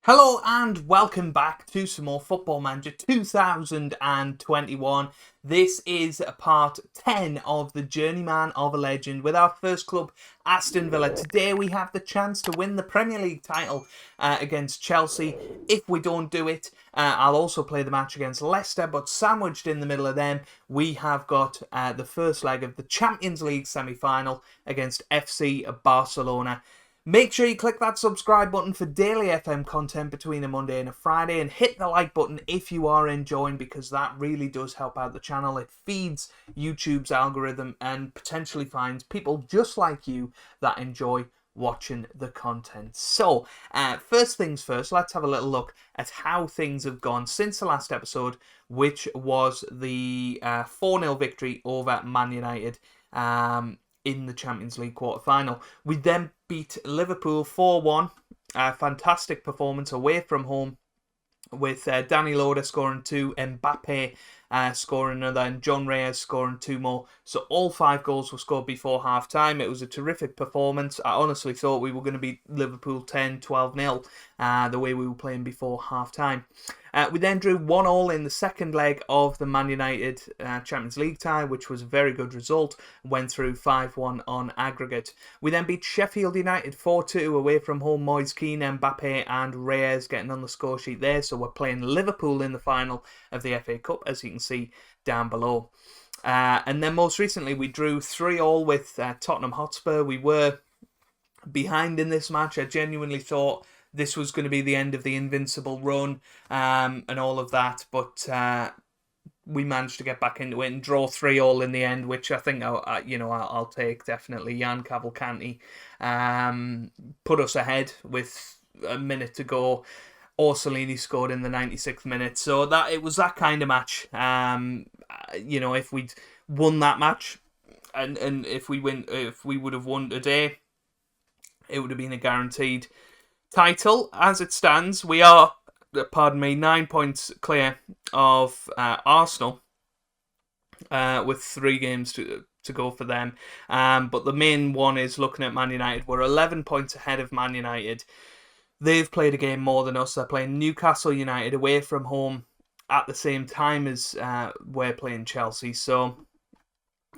Hello and welcome back to some more Football Manager 2021. This is part 10 of the Journeyman of a Legend with our first club, Aston Villa. Today we have the chance to win the Premier League title against Chelsea. If we don't do it, I'll also play the match against Leicester, but sandwiched in the middle of them, we have got the first leg of the Champions League semi-final against FC Barcelona. Make sure you click that subscribe button for daily FM content between a Monday and a Friday, and hit the like button if you are enjoying, because that really does help out the channel. It feeds YouTube's algorithm and potentially finds people just like you that enjoy watching the content. So, first things first, let's have a little look at how things have gone since the last episode, which was the 4-0 victory over Man United in the Champions League quarter-final. We then beat Liverpool 4-1. A fantastic performance away from home, with Danny Loader scoring 2, Mbappe scoring another, and John Reyes scoring 2 more. So all 5 goals were scored before half-time. It was a terrific performance. I honestly thought we were going to beat Liverpool 10-12-0 the way we were playing before half-time. We then drew 1-1 in the second leg of the Man United Champions League tie, which was a very good result. Went through 5-1 on aggregate. We then beat Sheffield United 4-2 away from home. Moise Kean, Mbappe and Reyes getting on the score sheet there. So we're playing Liverpool in the final of the FA Cup, as you can see down below. And then most recently we drew 3-3 with Tottenham Hotspur. We were behind in this match. I genuinely thought this was going to be the end of the invincible run and all of that, but we managed to get back into it and draw 3-3 in the end, which I think I'll take definitely. Jan Cavalcanti put us ahead with a minute to go. Orsolini scored in the 96th minute, so it was that kind of match. If we'd won that match, and if we would have won today, it would have been a guaranteed title. As it stands, we are, 9 points clear of Arsenal, with 3 games to go for them. But the main one is looking at Man United. We're 11 points ahead of Man United. They've played a game more than us. They're playing Newcastle United away from home at the same time as we're playing Chelsea. So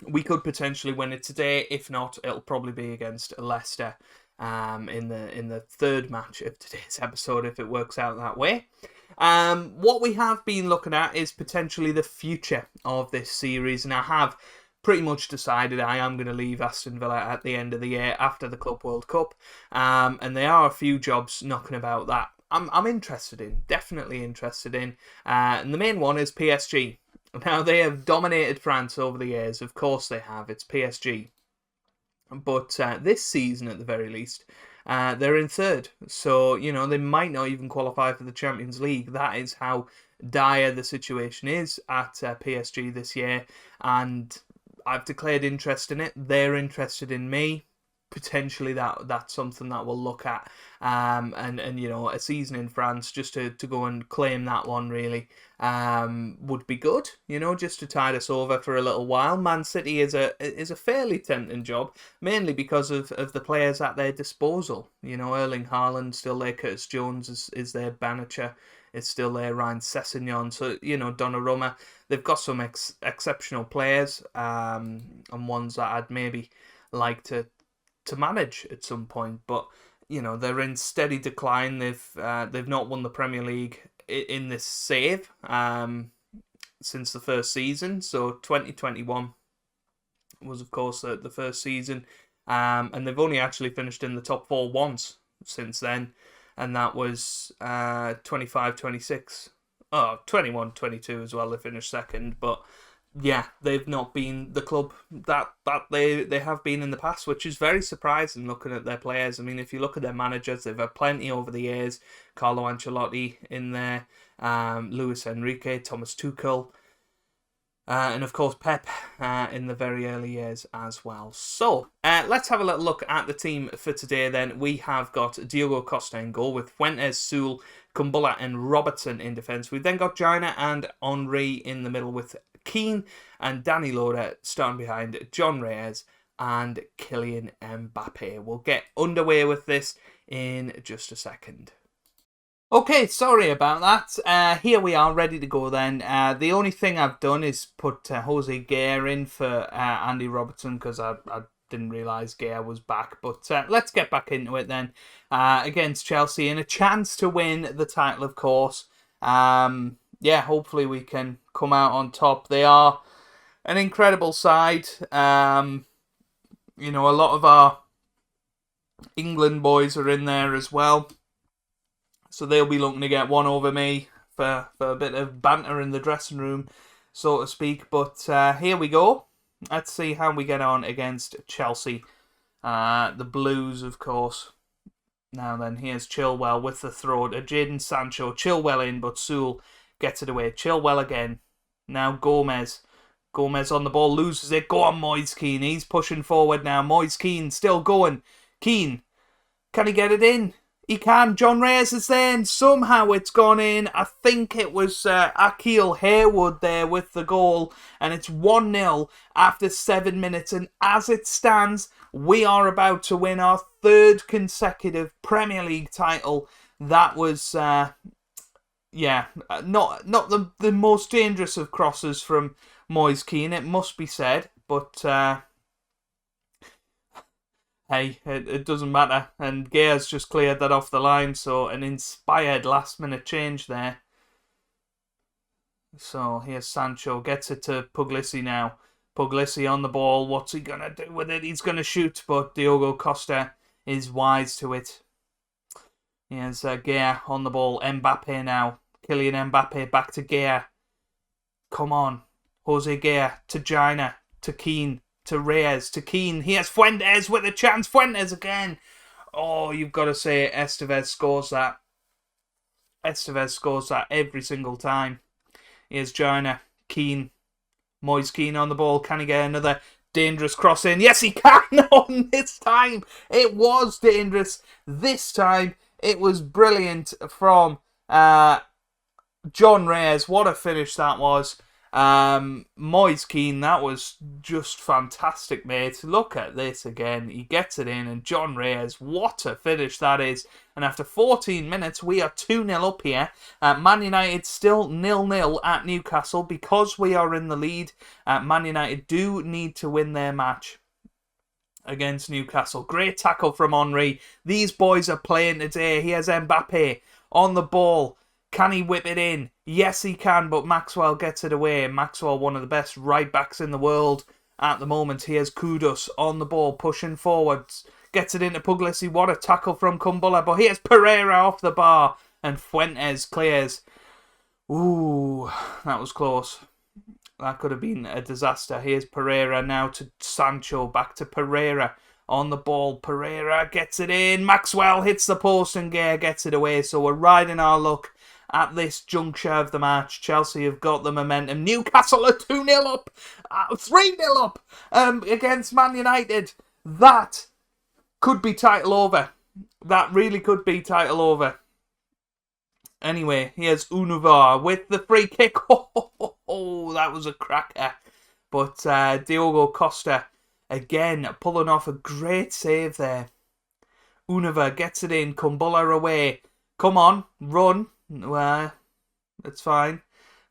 we could potentially win it today. If not, it'll probably be against Leicester in the third match of today's episode, if it works out that way. What we have been looking at is potentially the future of this series, and I have pretty much decided I am going to leave Aston Villa at the end of the year after the Club World Cup, and there are a few jobs knocking about that I'm interested in, definitely interested in, and the main one is PSG. Now, they have dominated France over the years, of course they have, it's PSG. But this season, at the very least, they're in third. So, they might not even qualify for the Champions League. That is how dire the situation is at PSG this year. And I've declared interest in it. They're interested in me. Potentially that's something that we'll look at. And a season in France, just to go and claim that one, really, would be good, just to tide us over for a little while. Man City is a fairly tempting job, mainly because of the players at their disposal. Erling Haaland still there, Curtis Jones is there, Banachar is still there, Ryan Sessegnon, so Donnarumma. They've got some exceptional players, and ones that I'd maybe like to manage at some point, but they're in steady decline. They've not won the Premier League in this save since the first season. So 2021 was, of course, the first season, and they've only actually finished in the top 4 once since then, and that was 25-26. 21-22 as well. They finished second, but yeah, they've not been the club that they have been in the past, which is very surprising looking at their players. I mean, if you look at their managers, they've had plenty over the years. Carlo Ancelotti in there, Luis Enrique, Thomas Tuchel, and of course Pep in the very early years as well. So let's have a little look at the team for today then. We have got Diogo Costa in goal, with Fuentes, Sewell, Kumbulla and Robertson in defence. We've then got Gina and Henry in the middle, with Keane and Danny Loader starting behind John Reyes and Kylian Mbappe. We'll get underway with this in just a second. Okay, sorry about that. Here we are, ready to go then. The only thing I've done is put Jose Gare in for Andy Robertson because I didn't realise Gare was back. But let's get back into it then. Against Chelsea and a chance to win the title, of course. Yeah, hopefully we can come out on top. They are an incredible side. You know, a lot of our England boys are in there as well. So they'll be looking to get one over me for a bit of banter in the dressing room, so to speak. But here we go. Let's see how we get on against Chelsea. The Blues, of course. Now then, here's Chilwell with the throw to Jadon Sancho. Chilwell in, but Sewell gets it away. Chilwell again. Now Gomez. Gomez on the ball, loses it. Go on, Moise Kean. He's pushing forward now. Moise Kean still going. Kean, can he get it in? He can. John Reyes is there, and somehow it's gone in. I think it was Akil Harewood there with the goal, and it's 1-0 after 7 minutes. And as it stands, we are about to win our third consecutive Premier League title. That was, not the most dangerous of crosses from Moise Kean, it must be said, but hey, it doesn't matter. And Gare's just cleared that off the line, so an inspired last-minute change there. So here's Sancho, gets it to Puglisi now. Puglisi on the ball, what's he going to do with it? He's going to shoot, but Diogo Costa is wise to it. Here's Gare on the ball, Mbappe now. Kylian Mbappe back to Gare. Come on. Jose Gare to Gina, to Keane, to Reyes, to Keane. Here's Fuentes with a chance. Fuentes again. Oh, you've got to say Estevez scores that. Estevez scores that every single time. Here's Gina, Keane, Moise Keane on the ball. Can he get another dangerous cross in? Yes, he can. On this time, it was dangerous. This time, it was brilliant from John Reyes. What a finish that was. Moise Keane, that was just fantastic, mate. Look at this again. He gets it in, and John Reyes, what a finish that is. And after 14 minutes, we are 2-0 up here. Man United still 0-0 at Newcastle because we are in the lead. Man United do need to win their match against Newcastle. Great tackle from Henry. These boys are playing today. Here's Mbappe on the ball. Can he whip it in? Yes, he can, but Maxwell gets it away. Maxwell, one of the best right-backs in the world at the moment. Here's Kudus on the ball, pushing forwards. Gets it into Puglisi. What a tackle from Kumbulla. But here's Pereira off the bar, and Fuentes clears. Ooh, that was close. That could have been a disaster. Here's Pereira now to Sancho. Back to Pereira on the ball. Pereira gets it in. Maxwell hits the post and Gare gets it away. So we're riding our luck at this juncture of the match. Chelsea have got the momentum. Newcastle are 2-0 up. 3-0 up against Man United. That could be title over. That really could be title over. Anyway, here's Univar with the free kick. Oh, that was a cracker. But Diogo Costa, again, pulling off a great save there. Univar gets it in. Kumbulla away. Come on, run. It's fine.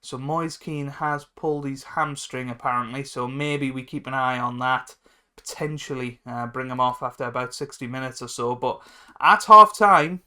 So Moise Kean has pulled his hamstring apparently, so maybe we keep an eye on that. Potentially bring him off after about 60 minutes or so. But at half time,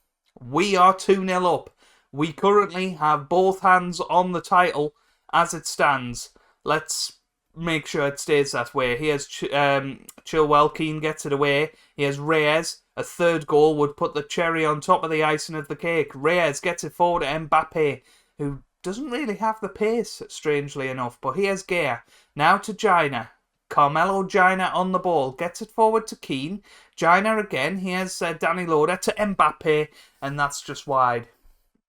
we are 2-0 up. We currently have both hands on the title as it stands. Let's make sure it stays that way. Here's Chilwell. Keane gets it away. Here's Reyes. A third goal would put the cherry on top of the icing of the cake. Reyes gets it forward to Mbappe, who doesn't really have the pace, strangely enough. But here's Gare. Now to Gina. Carmelo Gina on the ball. Gets it forward to Keane. Gina again. Here's Danny Loader to Mbappe. And that's just wide,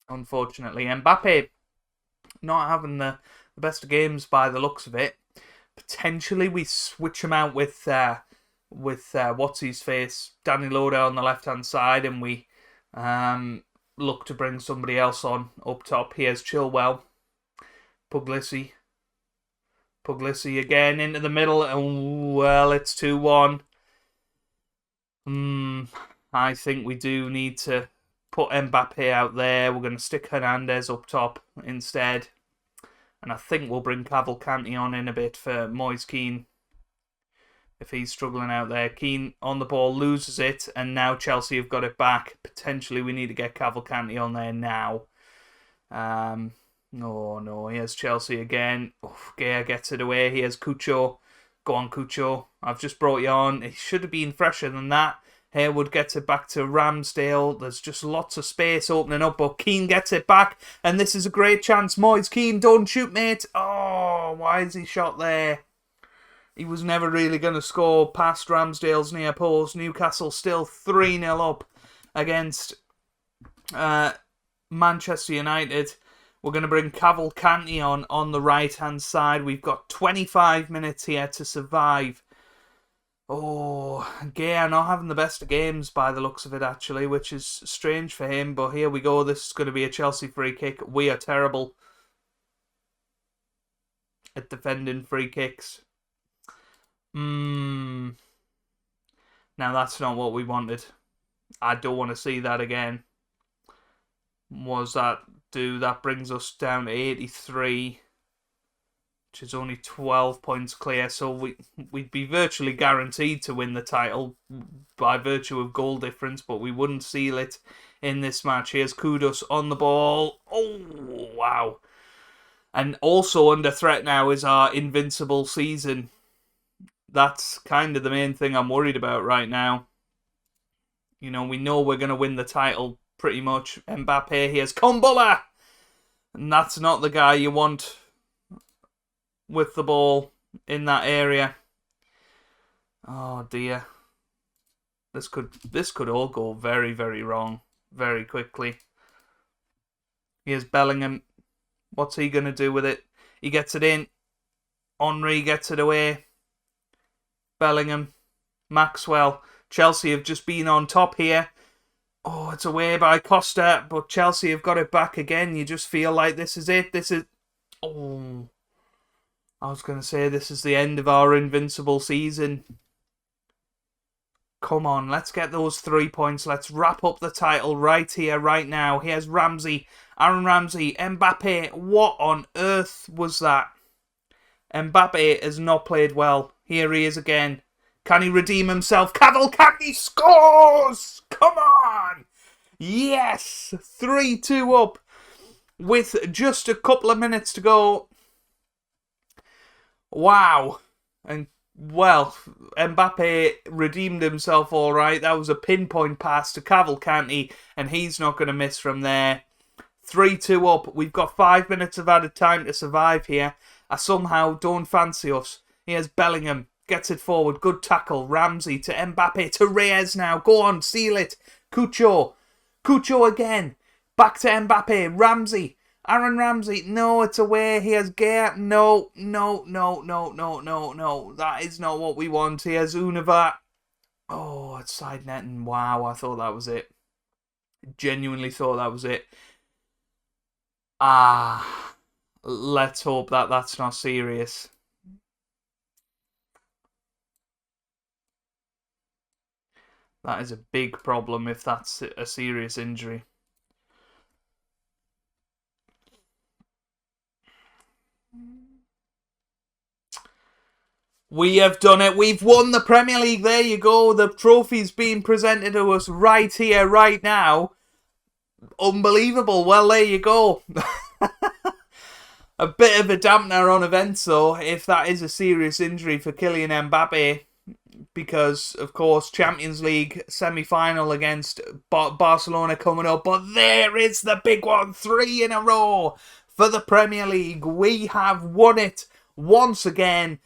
unfortunately. Mbappe not having the best of games by the looks of it. Potentially we switch him out with what's-his-face, Danny Loader on the left-hand side, and we look to bring somebody else on up top. Here's Chilwell. Puglisi. Puglisi again into the middle. Oh, well, it's 2-1. I think we do need to put Mbappe out there. We're going to stick Hernandez up top instead. And I think we'll bring Cavalcanti on in a bit for Moise Kean. If he's struggling out there. Kean on the ball, loses it. And now Chelsea have got it back. Potentially we need to get Cavalcanti on there now. No, here's Chelsea again. Gea gets it away. Here's Cucho. Go on, Cucho. I've just brought you on. He should have been fresher than that. Harewood gets it back to Ramsdale. There's just lots of space opening up, but Keane gets it back, and this is a great chance. Moise Keane, don't shoot, mate. Oh, why is he shot there? He was never really going to score past Ramsdale's near post. Newcastle still 3-0 up against Manchester United. We're going to bring Cavalcanti on the right-hand side. We've got 25 minutes here to survive. Oh, Gea not having the best of games by the looks of it, actually, which is strange for him. But here we go. This is going to be a Chelsea free kick. We are terrible at defending free kicks. Now, that's not what we wanted. I don't want to see that again. That brings us down to 83. Which is only 12 points clear, so we'd be virtually guaranteed to win the title by virtue of goal difference, but we wouldn't seal it in this match. Here's Kudus on the ball. Oh, wow. And also under threat now is our invincible season. That's kind of the main thing I'm worried about right now. You know, we know we're going to win the title pretty much. Mbappe, here's Kumbulla! And that's not the guy you want with the ball in that area. Oh dear. This could all go very, very wrong very quickly. Here's Bellingham. What's he going to do with it? He gets it in. Henry gets it away. Bellingham. Maxwell. Chelsea have just been on top here. Oh, it's away by Costa, but Chelsea have got it back again. You just feel like this is it. Oh, I was going to say this is the end of our invincible season. Come on, let's get those 3 points. Let's wrap up the title right here, right now. Here's Ramsey. Aaron Ramsey. Mbappe. What on earth was that? Mbappe has not played well. Here he is again. Can he redeem himself? Cavalcanti scores! Come on! Yes! 3-2 up with just a couple of minutes to go. Wow. And, well, Mbappe redeemed himself all right. That was a pinpoint pass to Cavalcanti, and he's not going to miss from there. 3-2 up. We've got 5 minutes of added time to survive here. I somehow don't fancy us. Here's Bellingham. Gets it forward. Good tackle. Ramsey to Mbappe to Reyes now. Go on, seal it. Cucho. Cucho again. Back to Mbappe. Ramsey. Aaron Ramsey. No, it's away. Here's Gea. No. That is not what we want. Here's Unava. Oh, it's side netting. Wow, I thought that was it. Genuinely thought that was it. Let's hope that that's not serious. That is a big problem if that's a serious injury. We have done it. We've won the Premier League. There you go. The trophy's being presented to us right here, right now. Unbelievable. Well, there you go. A bit of a dampener on events, though, if that is a serious injury for Kylian Mbappe. Because, of course, Champions League semi-final against Barcelona coming up. But there is the big one. 3 in a row for the Premier League. We have won it once again.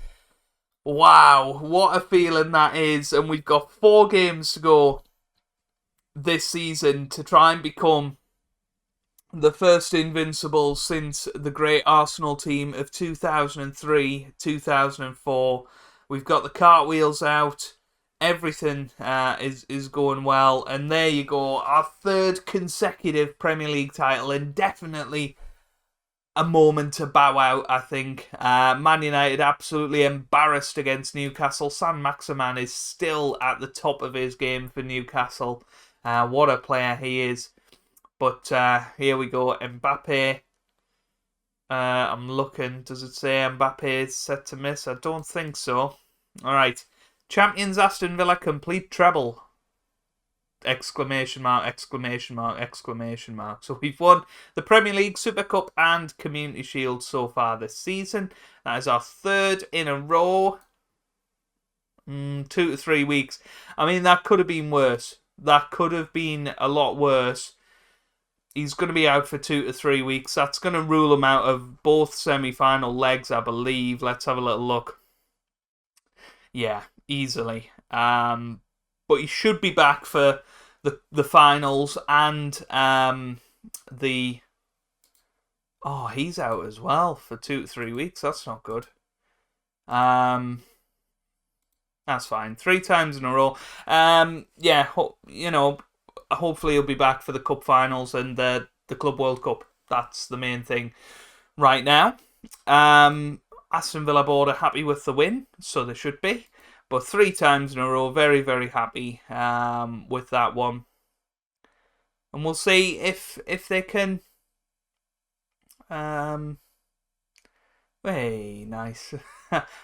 Wow, what a feeling that is. And we've got 4 games to go this season to try and become the first invincible since the great Arsenal team of 2003, 2004. We've got the cartwheels out. Everything is going well. And there you go. Our 3rd consecutive Premier League title. And definitely a moment to bow out, I think. Man United absolutely embarrassed against Newcastle. Saint-Maximin is still at the top of his game for Newcastle. What a player he is. But here we go, Mbappe. I'm looking, does it say Mbappe is set to miss? I don't think so. Alright. Champions Aston Villa complete treble. Exclamation mark, exclamation mark, exclamation mark. So we've won the Premier League, Super Cup and Community Shield so far this season. That is our third in a row. 2 to 3 weeks. I mean, that could have been worse. That could have been a lot worse. He's going to be out for 2 to 3 weeks. That's going to rule him out of both semi-final legs, I believe. Let's have a little look. Yeah, easily. But he should be back for the finals and the... Oh, he's out as well for 2 to 3 weeks. That's not good. That's fine. 3 times in a row. Yeah, hopefully he'll be back for the cup finals and the Club World Cup. That's the main thing right now. Aston Villa board are happy with the win, so they should be. But 3 times in a row, very, very happy with that one. And we'll see if they can... Hey, nice.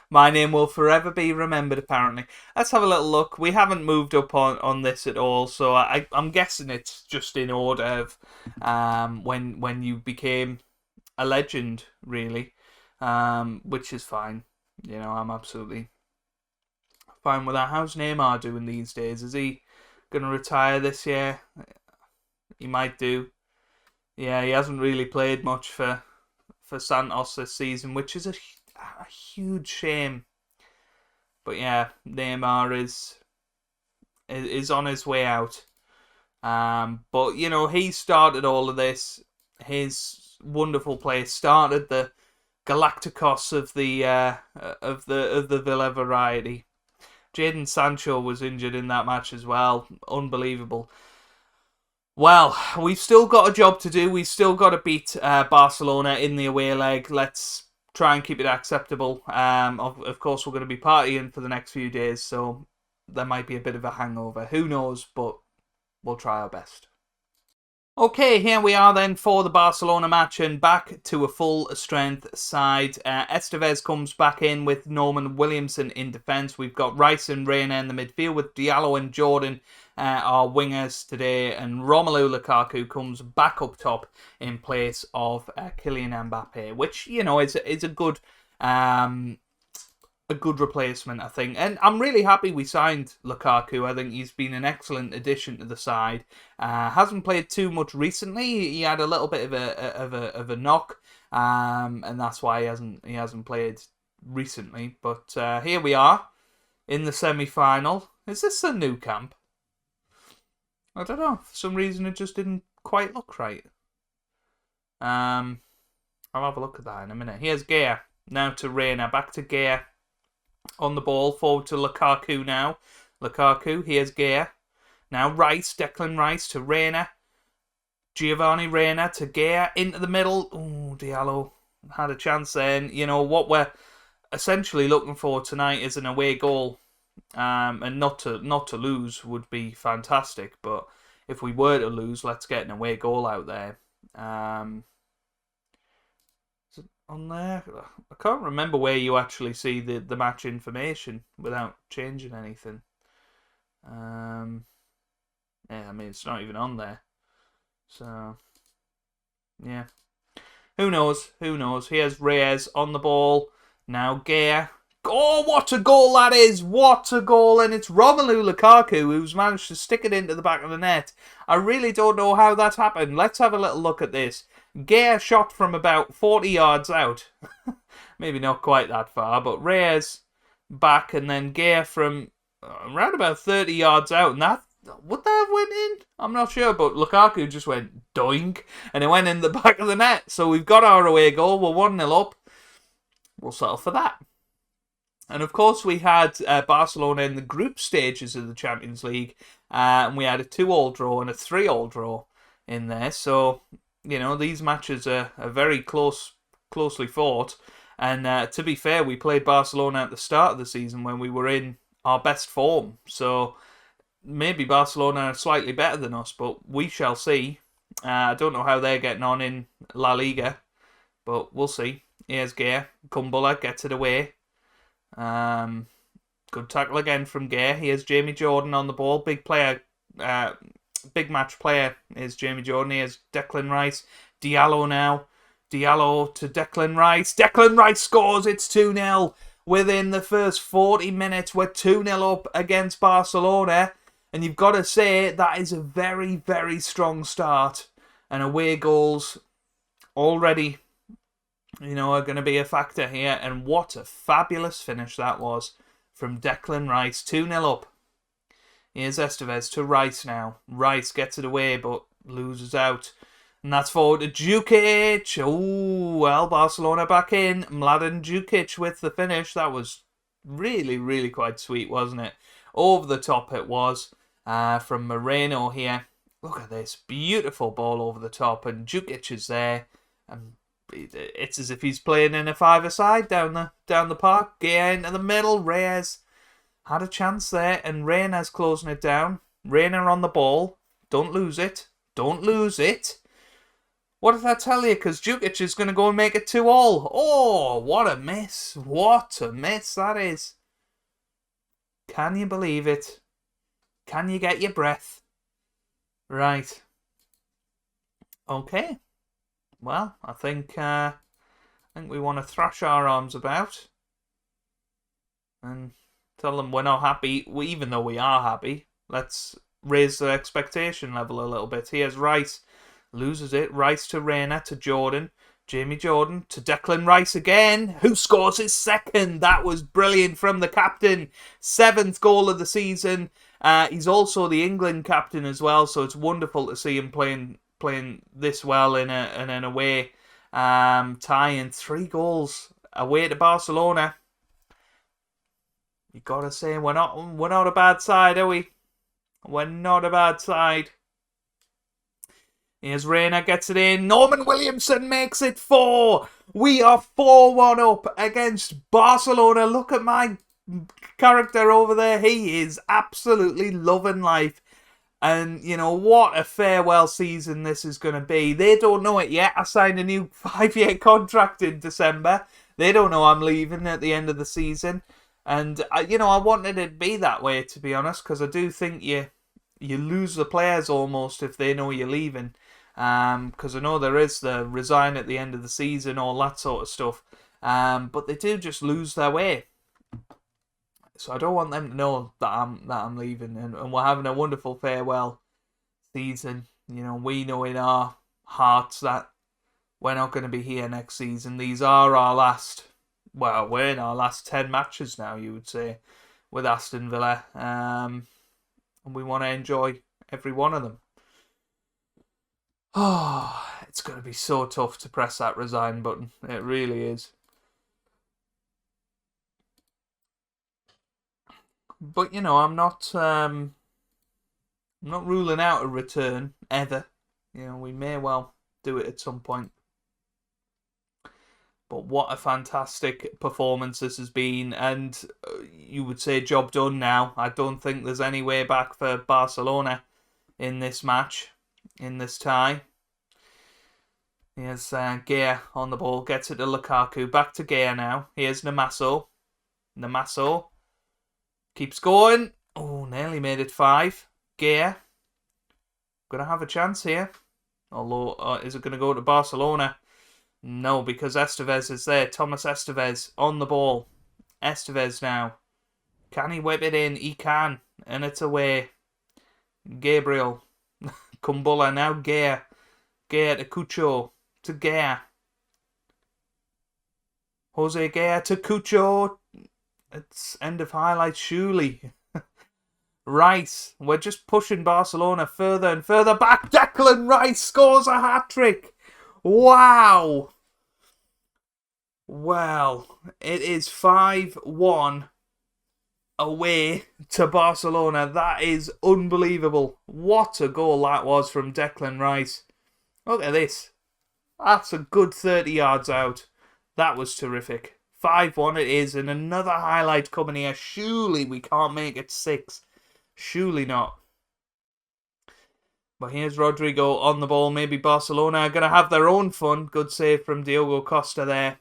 My name will forever be remembered, apparently. Let's have a little look. We haven't moved up on this at all, so I'm guessing it's just in order of when you became a legend, really, which is fine. You know, I'm absolutely fine with that. How's Neymar doing these days? Is he going to retire this year? He might do. Yeah, he hasn't really played much for Santos this season, which is a huge shame. But yeah, Neymar is on his way out. But you know, he started all of this. His wonderful play started the Galacticos of the Villa variety. Jadon Sancho was injured in that match as well. Unbelievable. Well, we've still got a job to do. We've still got to beat Barcelona in the away leg. Let's try and keep it acceptable. Of course, we're going to be partying for the next few days, so there might be a bit of a hangover. Who knows, but we'll try our best. Okay, here we are then for the Barcelona match and back to a full-strength side. Estevez comes back in with Norman Williamson in defence. We've got Rice and Reina in the midfield with Diallo and Jordan, our wingers today. And Romelu Lukaku comes back up top in place of Kylian Mbappe, which, you know, is a good... a good replacement, I think. And I'm really happy we signed Lukaku. I think he's been an excellent addition to the side. Hasn't played too much recently. He had a little bit of a knock, and that's why he hasn't played recently. But here we are in the semi-final. Is this a new camp? I don't know. For some reason, it just didn't quite look right. I'll have a look at that in a minute. Here's Gea. Now to Reina. Back to Gea. On the ball, forward to Lukaku now. Lukaku, here's Gea. Now Rice, Declan Rice to Reina. Giovanni Reina to Gea, into the middle. Oh, Diallo had a chance then. You know, what we're essentially looking for tonight is an away goal. And not to lose would be fantastic. But if we were to lose, let's get an away goal out there. On there, I can't remember where you actually see the match information without changing anything. Yeah, I mean, it's not even on there. So, yeah. Who knows? Who knows? Here's Reyes on the ball. Now Gea. Oh, what a goal that is! What a goal! And it's Romelu Lukaku who's managed to stick it into the back of the net. I really don't know how that happened. Let's have a little look at this. Gea shot from about 40 yards out. Maybe not quite that far, but Reyes back, and then Gea from around about 30 yards out. And that, would that have went in? I'm not sure, but Lukaku just went doink, and it went in the back of the net. So we've got our away goal. We're 1-0 up. We'll settle for that. And of course, we had Barcelona in the group stages of the Champions League, and we had a 2-2 draw and a 3-3 draw in there. So, you know, these matches are very closely fought. And to be fair, we played Barcelona at the start of the season when we were in our best form. So maybe Barcelona are slightly better than us, but we shall see. I don't know how they're getting on in La Liga, but we'll see. Here's Gea. Kumbulla gets it away. Good tackle again from Gea. Here's Jamie Jordan on the ball. Big player. Big match player is Jamie Jordan. Here's Declan Rice. Diallo now. Diallo to Declan Rice. Declan Rice scores. It's 2-0. Within the first 40 minutes, we're 2-0 up against Barcelona. And you've got to say, that is a very, very strong start. And away goals already, are going to be a factor here. And what a fabulous finish that was from Declan Rice. 2-0 up. Here's Estevez to Rice now. Rice gets it away, but loses out. And that's forward to Djukic. Oh, well, Barcelona back in. Mladen Djukic with the finish. That was really, really quite sweet, wasn't it? Over the top it was from Moreno here. Look at this. Beautiful ball over the top. And Djukic is there. And it's as if he's playing in a five-a-side down the park. Gea into the middle. Reyes had a chance there. And Reyna's closing it down. Reyna on the ball. Don't lose it. Don't lose it. What did I tell you? Because Djukic is going to go and make it 2-2. Oh, what a miss. What a miss that is. Can you believe it? Can you get your breath? Right. Okay. Well, I think we want to thrash our arms about and tell them we're not happy. Even though we are happy, let's raise the expectation level a little bit. Here's Rice. Loses it. Rice to Reyna to Jordan. Jamie Jordan to Declan Rice again. Who scores his second? That was brilliant from the captain. 7th goal of the season. He's also the England captain as well, so it's wonderful to see him playing this well in an away tie. And 3 goals away to Barcelona. You gotta say we're not a bad side, are we? We're not a bad side. Here's Reyna, gets it in. Norman Williamson makes it 4. We are 4-1 up against Barcelona. Look at my character over there. He is absolutely loving life. And, what a farewell season this is going to be. They don't know it yet. I signed a new 5-year contract in December. They don't know I'm leaving at the end of the season. And, I wanted it to be that way, to be honest, because I do think you lose the players almost if they know you're leaving. Because I know there is the resign at the end of the season, all that sort of stuff. But they do just lose their way. So I don't want them to know that I'm leaving, and we're having a wonderful farewell season. We know in our hearts that we're not going to be here next season. These are our last. Well, we're in our last 10 matches now, you would say, with Aston Villa, and we want to enjoy every one of them. Oh, it's going to be so tough to press that resign button. It really is. But I'm not ruling out a return ever. We may well do it at some point. But what a fantastic performance this has been, and you would say job done now. I don't think there's any way back for Barcelona in this match. In this tie. Here's Gea on the ball, gets it to Lukaku, back to Gea now. Here's Namaso. Namaso keeps going. Oh, nearly made it 5. Gea. Gonna have a chance here. Although, is it going to go to Barcelona? No, because Estevez is there. Thomas Estevez on the ball. Estevez now. Can he whip it in? He can. And it's away. Gabriel. Kumbulla now, Gea. Gea to Cucho. To Gea. Jose Gea to Cucho. It's end of highlights, surely. Rice. We're just pushing Barcelona further and further back. Declan Rice scores a hat-trick. Wow. Well, it is 5-1 away to Barcelona. That is unbelievable. What a goal that was from Declan Rice. Look at this. That's a good 30 yards out. That was terrific. 5-1 it is, and another highlight coming here. Surely we can't make it 6. Surely not. But here's Rodrigo on the ball. Maybe Barcelona are going to have their own fun. Good save from Diogo Costa there.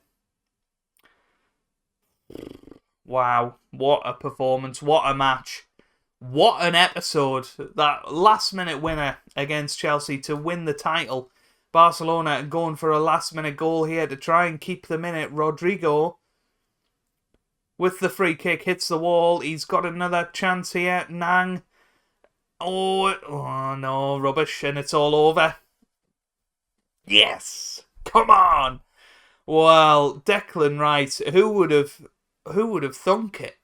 Wow, what a performance. What a match. What an episode. That last-minute winner against Chelsea to win the title. Barcelona going for a last-minute goal here to try and keep them in it. Rodrigo, with the free kick, hits the wall. He's got another chance here. Nang. Oh no, rubbish, and it's all over. Yes! Come on! Well, Declan Rice, who would have thunk it?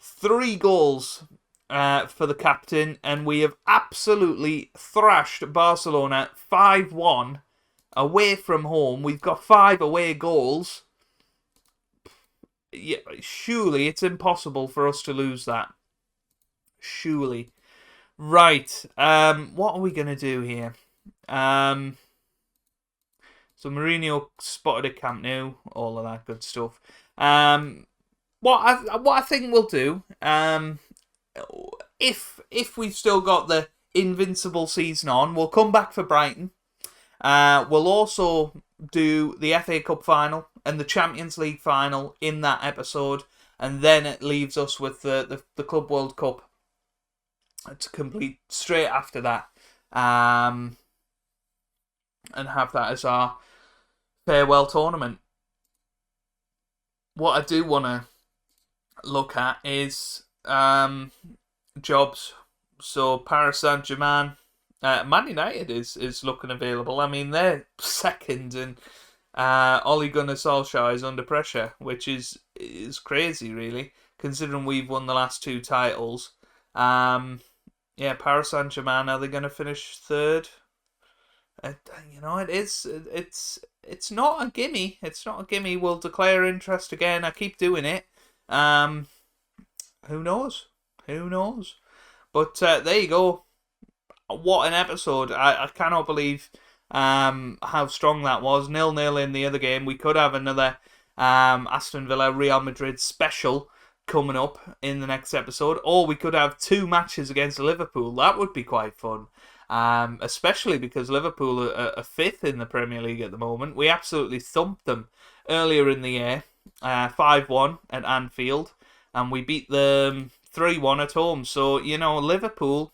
3 goals for the captain, and we have absolutely thrashed Barcelona 5-1 away from home. We've got 5 away goals. Yeah, surely it's impossible for us to lose that. Surely. Right. What are we going to do here? So Mourinho spotted at Camp Nou. All of that good stuff. What I think we'll do, if we've still got the invincible season on, we'll come back for Brighton. We'll also do the FA Cup final and the Champions League final in that episode, and then it leaves us with the Club World Cup to complete straight after that, and have that as our farewell tournament. What I do want to look at is jobs. So Paris Saint-Germain, Man United is looking available. I mean, they're second, and Ole Gunnar Solskjaer is under pressure, which is crazy, really, considering we've won the last 2 titles. Yeah, Paris Saint-Germain, are they going to finish third? It's not a gimme. It's not a gimme. We'll declare interest again. I keep doing it. Who knows? Who knows? But there you go. What an episode. I cannot believe how strong that was. 0-0 in the other game. We could have another Aston Villa Real Madrid special coming up in the next episode, or we could have 2 matches against Liverpool. That would be quite fun, especially because Liverpool are 5th in the Premier League at the moment. We absolutely thumped them earlier in the year, 5-1 at Anfield, and we beat them 3-1 at home. So, Liverpool,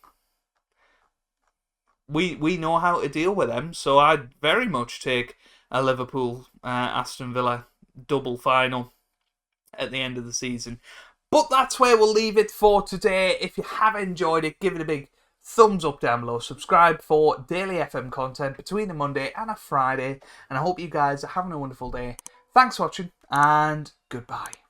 we know how to deal with them, so I'd very much take a Liverpool Aston Villa double final at the end of the season. But that's where we'll leave it for today. If you have enjoyed it, give it a big thumbs up down below. Subscribe for daily FM content between a Monday and a Friday. And I hope you guys are having a wonderful day. Thanks for watching, and goodbye.